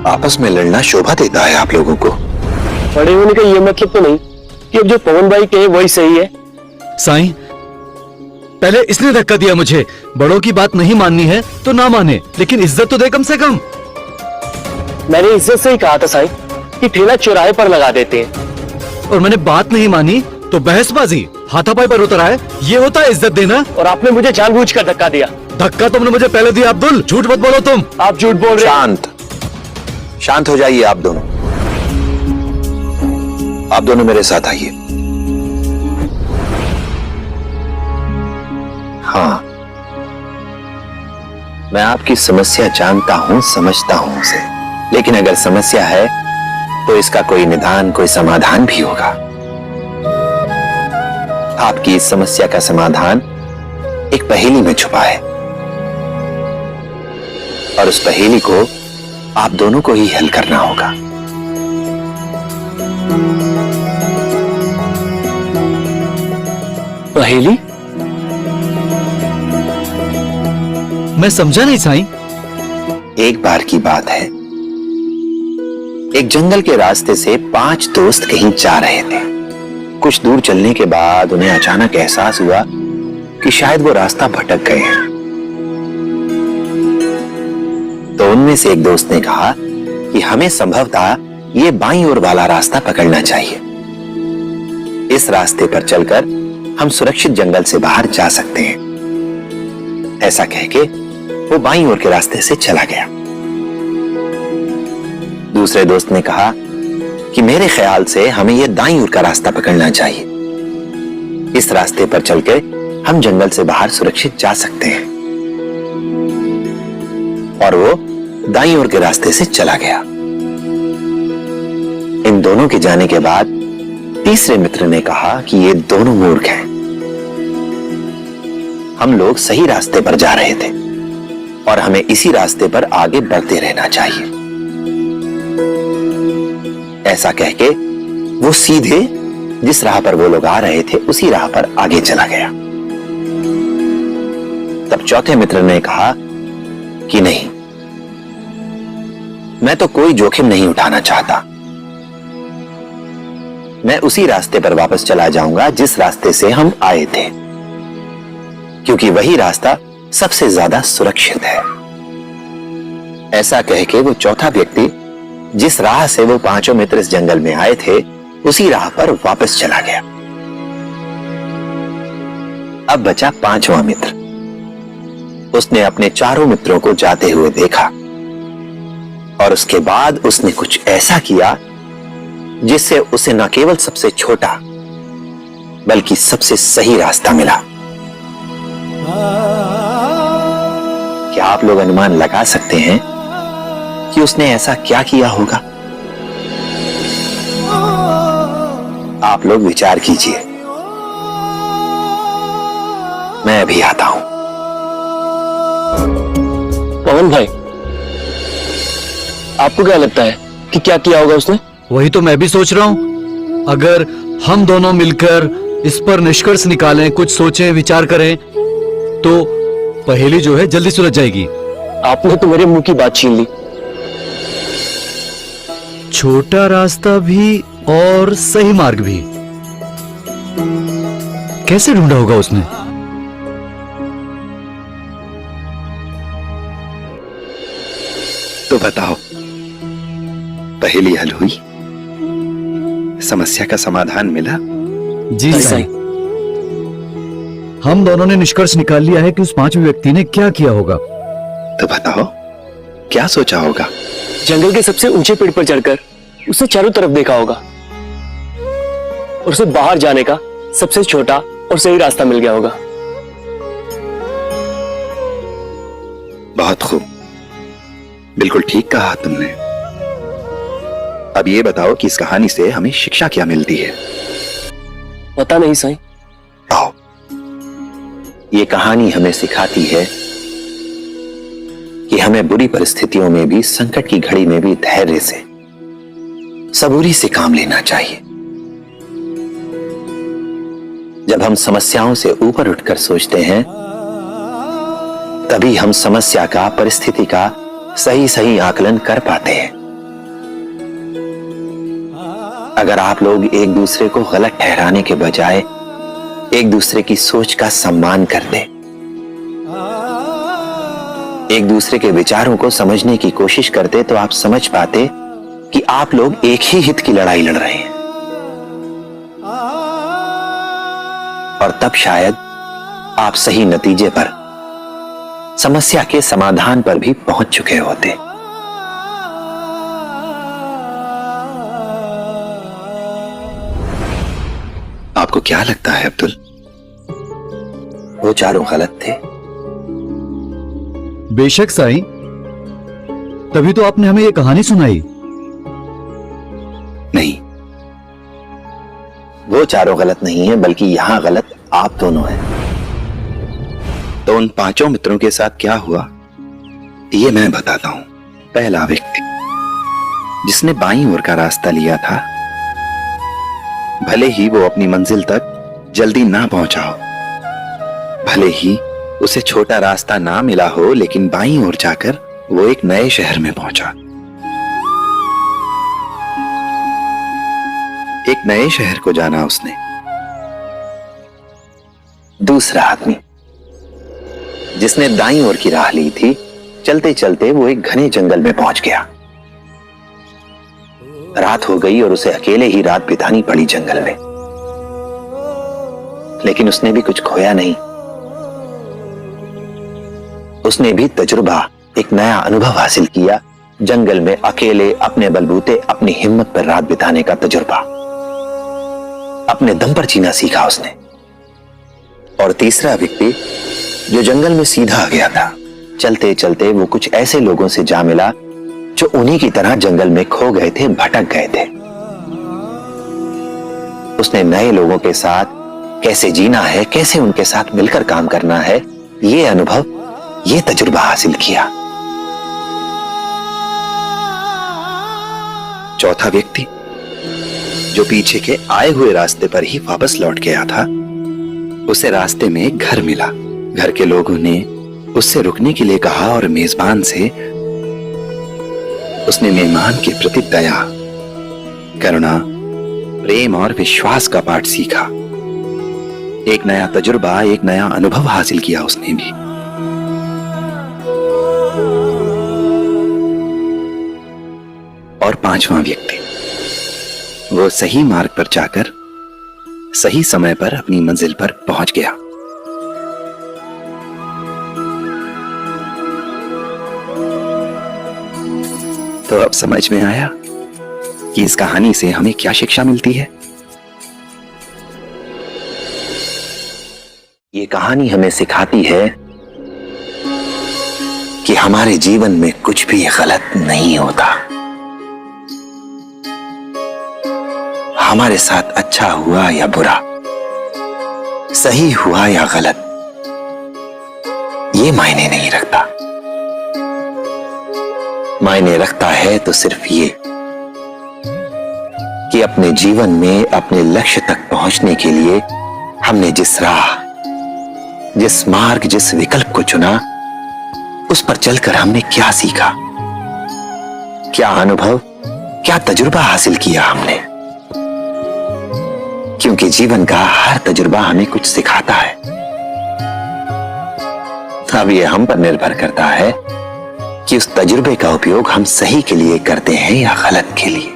आपस में लड़ना शोभा देता है आप लोगों को। बड़े होने का ये मतलब तो नहीं कि अब जो पवन भाई कहे वही सही है। साईं, पहले इसने धक्का दिया मुझे। बड़ों की बात नहीं माननी है तो ना माने, लेकिन इज्जत तो दे कम से कम। मैंने इज्जत से ही कहा था साईं कि ठेला चौराहे पर लगा देते हैं। और मैंने बात नहीं मानी तो बहसबाजी, हाथापाई पर उतर आए। ये होता है इज्जत देना? और आपने मुझे जानबूझकर धक्का दिया। धक्का तुमने मुझे पहले दिया अब्दुल, झूठ मत बोलो तुम। आप झूठ बोल रहे हैं। शांत हो जाइए आप दोनों। आप दोनों मेरे साथ आइए। हाँ, मैं आपकी समस्या जानता हूं, समझता हूं उसे, लेकिन अगर समस्या है तो इसका कोई निदान, कोई समाधान भी होगा। आपकी इस समस्या का समाधान एक पहेली में छुपा है, और उस पहेली को आप दोनों को ही हल करना होगा। पहेली? मैं समझा नहीं साईं। एक बार की बात है, एक जंगल के रास्ते से 5 दोस्त कहीं जा रहे थे। कुछ दूर चलने के बाद उन्हें अचानक एहसास हुआ कि शायद वो रास्ता भटक गए हैं। तो उनमें से एक दोस्त ने कहा कि हमें संभवतः ये बाईं ओर वाला रास्ता पकड़ना चाहिए। इस रास्ते पर चलकर हम सुरक्षित जंगल से बाहर जा सकते हैं। ऐसा कहके वो बाईं ओर के रास्ते से चला गया। दूसरे दोस्त ने कहा कि मेरे ख्याल से हमें यह दाईं ओर का रास्ता पकड़ना चाहिए। इस रास्ते पर चलकर हम जंगल से बाहर सुरक्षित जा सकते हैं। और वो दाईं ओर के रास्ते से चला गया। इन दोनों के जाने के बाद तीसरे मित्र ने कहा कि ये दोनों मूर्ख हैं। हम लोग सही रास्ते पर जा रहे थे और हमें इसी रास्ते पर आगे बढ़ते रहना चाहिए। ऐसा कहके वो सीधे जिस राह पर वो लोग आ रहे थे उसी राह पर आगे चला गया। तब चौथे मित्र ने कहा कि नहीं, मैं तो कोई जोखिम नहीं उठाना चाहता। मैं उसी रास्ते पर वापस चला जाऊंगा जिस रास्ते से हम आए थे, क्योंकि वही रास्ता सबसे ज्यादा सुरक्षित है। ऐसा कहके वो चौथा व्यक्ति जिस राह से वो पांचों मित्र इस जंगल में आए थे उसी राह पर वापस चला गया। अब बचा पांचवां मित्र। उसने अपने चारों मित्रों को जाते हुए देखा और उसके बाद उसने कुछ ऐसा किया जिससे उसे न केवल सबसे छोटा बल्कि सबसे सही रास्ता मिला। क्या आप लोग अनुमान लगा सकते हैं कि उसने ऐसा क्या किया होगा? आप लोग विचार कीजिए, मैं अभी आता हूं। पवन भाई, आपको क्या लगता है कि क्या किया होगा उसने? वही तो मैं भी सोच रहा हूं। अगर हम दोनों मिलकर इस पर निष्कर्ष निकालें, कुछ सोचें, विचार करें, तो पहेली जो है जल्दी सुलझ जाएगी। आपने तो मेरे मुंह की बात छीन ली। छोटा रास्ता भी और सही मार्ग भी, कैसे ढूंढा होगा उसने? तो बताओ, पहेली हल हुई? समस्या का समाधान मिला? जी साईं। हम दोनों ने निष्कर्ष निकाल लिया है कि उस पांचवें व्यक्ति ने क्या किया होगा। तो बताओ, क्या सोचा होगा? जंगल के सबसे ऊंचे पेड़ पर चढ़कर उसने चारों तरफ देखा होगा और उसे बाहर जाने का सबसे छोटा और सही रास्ता मिल गया होगा। बहुत खूब, बिल्कुल ठीक कहा तुमने। अब ये बताओ कि इस कहानी से हमें शिक्षा क्या मिलती है? पता नहीं साईं। आओ, ये कहानी हमें सिखाती है कि हमें बुरी परिस्थितियों में भी, संकट की घड़ी में भी धैर्य से, सबूरी से काम लेना चाहिए। जब हम समस्याओं से ऊपर उठकर सोचते हैं, तभी हम समस्या का, परिस्थिति का सही सही आकलन कर पाते हैं। अगर आप लोग एक दूसरे को गलत ठहराने के बजाय एक दूसरे की सोच का सम्मान करते, एक दूसरे के विचारों को समझने की कोशिश करते, तो आप समझ पाते कि आप लोग एक ही हित की लड़ाई लड़ रहे हैं। और तब शायद आप सही नतीजे पर, समस्या के समाधान पर भी पहुंच चुके होते। आपको क्या लगता है अब्दुल, वो चारों गलत थे? बेशक साईं, तभी तो आपने हमें ये कहानी सुनाई। नहीं, वो चारों गलत नहीं है, बल्कि यहां गलत आप दोनों हैं। तो उन पांचों मित्रों के साथ क्या हुआ, ये मैं बताता हूं। पहला व्यक्ति जिसने बाईं ओर का रास्ता लिया था, भले ही वो अपनी मंजिल तक जल्दी ना पहुंचा हो, भले ही उसे छोटा रास्ता ना मिला हो, लेकिन बाईं ओर जाकर वो एक नए शहर में पहुंचा। एक नए शहर को जाना उसने। दूसरा आदमी जिसने दाईं ओर की राह ली थी, चलते चलते वो एक घने जंगल में पहुंच गया। रात हो गई और उसे अकेले ही रात बितानी पड़ी जंगल में, लेकिन उसने भी कुछ खोया नहीं। उसने भी तजुर्बा, एक नया अनुभव हासिल किया। जंगल में अकेले अपने बलबूते अपनी हिम्मत पर रात बिताने का तजुर्बा, अपने दम पर जीना सीखा उसने। और तीसरा व्यक्ति जो जंगल में सीधा आ गया था, चलते चलते वो कुछ ऐसे लोगों से जा मिला जो उन्हीं की तरह जंगल में खो गए थे, भटक गए थे। उसने नए लोगों के साथ कैसे जीना है, कैसे उनके साथ मिलकर काम करना है, ये अनुभव, ये तजुर्बा हासिल किया। चौथा व्यक्ति जो पीछे के आए हुए रास्ते पर ही वापस लौट गया था, उसे रास्ते में एक घर मिला। घर के लोगों ने उससे रुकने के लिए कहा और मेजबान से उसने मेहमान के प्रति दया, करुणा, प्रेम और विश्वास का पाठ सीखा। एक नया तजुर्बा, एक नया अनुभव हासिल किया उसने भी। और पांचवा व्यक्ति वो सही मार्ग पर जाकर सही समय पर अपनी मंजिल पर पहुंच गया। तो अब समझ में आया कि इस कहानी से हमें क्या शिक्षा मिलती है। ये कहानी हमें सिखाती है कि हमारे जीवन में कुछ भी गलत नहीं होता। हमारे साथ अच्छा हुआ या बुरा, सही हुआ या गलत, ये मायने नहीं रखता। मायने रखता है तो सिर्फ ये कि अपने जीवन में अपने लक्ष्य तक पहुंचने के लिए हमने जिस राह, जिस मार्ग, जिस विकल्प को चुना, उस पर चलकर हमने क्या सीखा, क्या अनुभव, क्या तजुर्बा हासिल किया हमने। क्योंकि जीवन का हर तजुर्बा हमें कुछ सिखाता है। अब यह हम पर निर्भर करता है कि उस तजुर्बे का उपयोग हम सही के लिए करते हैं या गलत के लिए।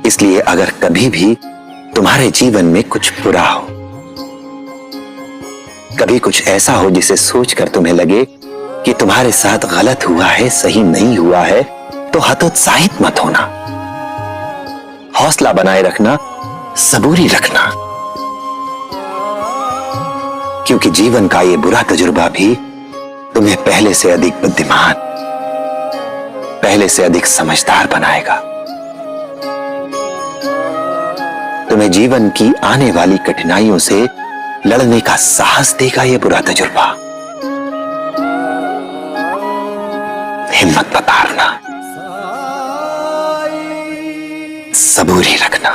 इसलिए अगर कभी भी तुम्हारे जीवन में कुछ बुरा हो, कभी कुछ ऐसा हो जिसे सोचकर तुम्हें लगे कि तुम्हारे साथ गलत हुआ है, सही नहीं हुआ है, तो हतोत्साहित मत होना। हौसला बनाए रखना, सबूरी रखना, क्योंकि जीवन का ये बुरा तजुर्बा भी तुम्हें पहले से अधिक बुद्धिमान, पहले से अधिक समझदार बनाएगा। तुम्हें जीवन की आने वाली कठिनाइयों से लड़ने का साहस देगा ये बुरा तजुर्बा। हिम्मत मत हारना, सबूरी रखना।